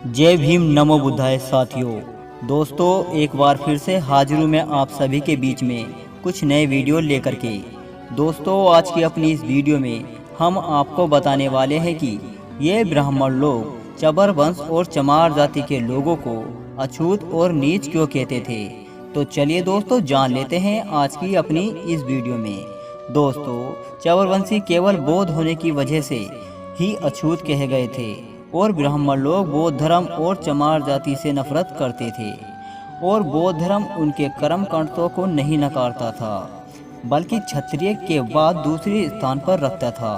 जय भीम नमो बुद्धाय साथियों। दोस्तों एक बार फिर से हाजिर हूँ मैं आप सभी के बीच में कुछ नए वीडियो लेकर के। दोस्तों आज की अपनी इस वीडियो में हम आपको बताने वाले हैं कि ये ब्राह्मण लोग चबर वंश और चमार जाति के लोगों को अछूत और नीच क्यों कहते थे। तो चलिए दोस्तों जान लेते हैं आज की अपनी इस वीडियो में। दोस्तों चबरवंशी केवल बौद्ध होने की वजह से ही अछूत कहे गए थे और ब्राह्मण लोग बौद्ध धर्म और चमार जाति से नफरत करते थे और बौद्ध धर्म उनके कर्म कांडों को नहीं नकारता था बल्कि क्षत्रिय के बाद दूसरे स्थान पर रखता था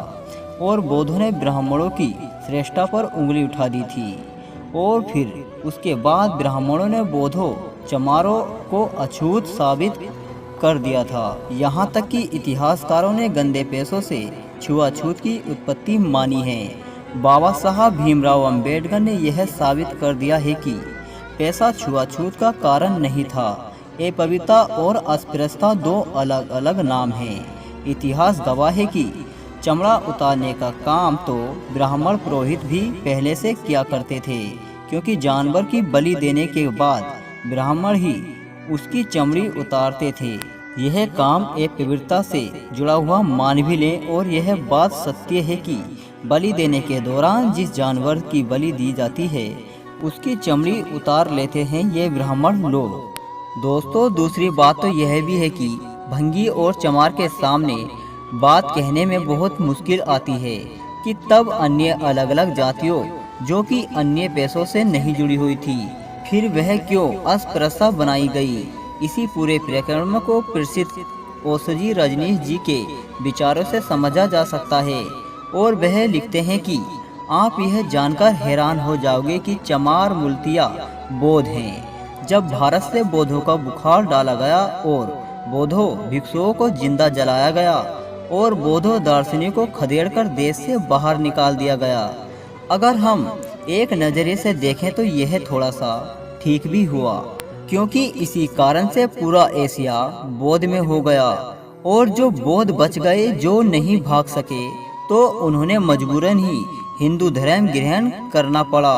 और बौद्धों ने ब्राह्मणों की श्रेष्ठता पर उंगली उठा दी थी और फिर उसके बाद ब्राह्मणों ने बौद्धों चमारों को अछूत साबित कर दिया था। यहाँ तक कि इतिहासकारों ने गंदे पैसों से छुआछूत की उत्पत्ति मानी है। बाबा साहब भीमराव अंबेडकर ने यह साबित कर दिया है कि पैसा छुआछूत का कारण नहीं था। अपवित्रता और अस्पृश्यता दो अलग अलग नाम हैं। इतिहास गवाह है कि चमड़ा उतारने का काम तो ब्राह्मण पुरोहित भी पहले से किया करते थे, क्योंकि जानवर की बलि देने के बाद ब्राह्मण ही उसकी चमड़ी उतारते थे। यह काम अपवित्रता से जुड़ा हुआ मान भी लें और यह बात सत्य है कि बलि देने के दौरान जिस जानवर की बलि दी जाती है उसकी चमड़ी उतार लेते हैं ये ब्राह्मण लोग। दोस्तों दूसरी बात तो यह भी है कि भंगी और चमार के सामने बात कहने में बहुत मुश्किल आती है कि तब अन्य अलग अलग जातियों जो कि अन्य पैसों से नहीं जुड़ी हुई थी फिर वह क्यों अस्पृश्यता बनाई गई। इसी पूरे प्रकरण को प्रसिद्ध ओशोजी रजनीश जी के विचारों से समझा जा सकता है और वह लिखते हैं कि आप यह जानकर हैरान हो जाओगे कि चमार मूलतिया बौद्ध हैं। जब भारत से बौद्धों का बुखार डाला गया और बौद्धों भिक्षुओं को जिंदा जलाया गया और बौद्धों दार्शनिकों को खदेड़कर देश से बाहर निकाल दिया गया। अगर हम एक नजरिए से देखें तो यह थोड़ा सा ठीक भी हुआ, क्योंकि इसी कारण से पूरा एशिया बौद्ध में हो गया और जो बौद्ध बच गए जो नहीं भाग सके तो उन्होंने मजबूरन ही हिंदू धर्म ग्रहण करना पड़ा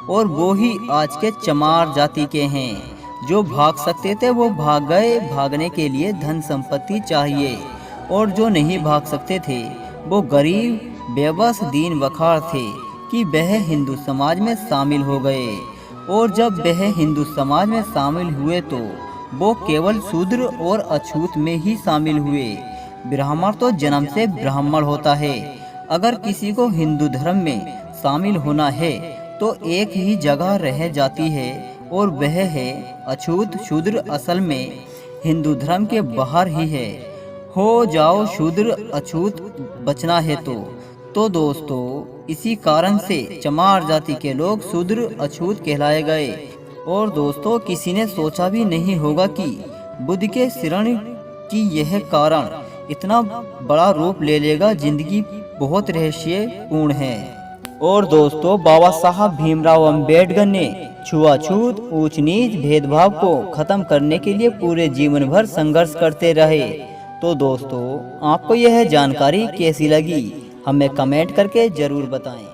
और वो ही आज के चमार जाति के हैं। जो भाग सकते थे वो भाग गए। भागने के लिए धन संपत्ति चाहिए और जो नहीं भाग सकते थे वो गरीब बेबस दीन बखार थे कि वह हिंदू समाज में शामिल हो गए और जब वह हिंदू समाज में शामिल हुए तो वो केवल शूद्र और अछूत में ही शामिल हुए। ब्राह्मण तो जन्म से ब्राह्मण होता है। अगर किसी को हिंदू धर्म में शामिल होना है तो एक ही जगह रह जाती है और वह है अछूत। शूद्र असल में हिंदू धर्म के बाहर ही है। हो जाओ शूद्र अछूत बचना है तो दोस्तों इसी कारण से चमार जाति के लोग शूद्र अछूत कहलाए गए। और दोस्तों किसी ने सोचा भी नहीं होगा कि बुद्ध के शरण की यह कारण इतना बड़ा रूप ले लेगा। जिंदगी बहुत रहस्यपूर्ण है। और दोस्तों बाबा साहब भीमराव अंबेडकर ने छुआछूत ऊंच नीच भेदभाव को खत्म करने के लिए पूरे जीवन भर संघर्ष करते रहे। तो दोस्तों आपको यह जानकारी कैसी लगी हमें कमेंट करके जरूर बताएं।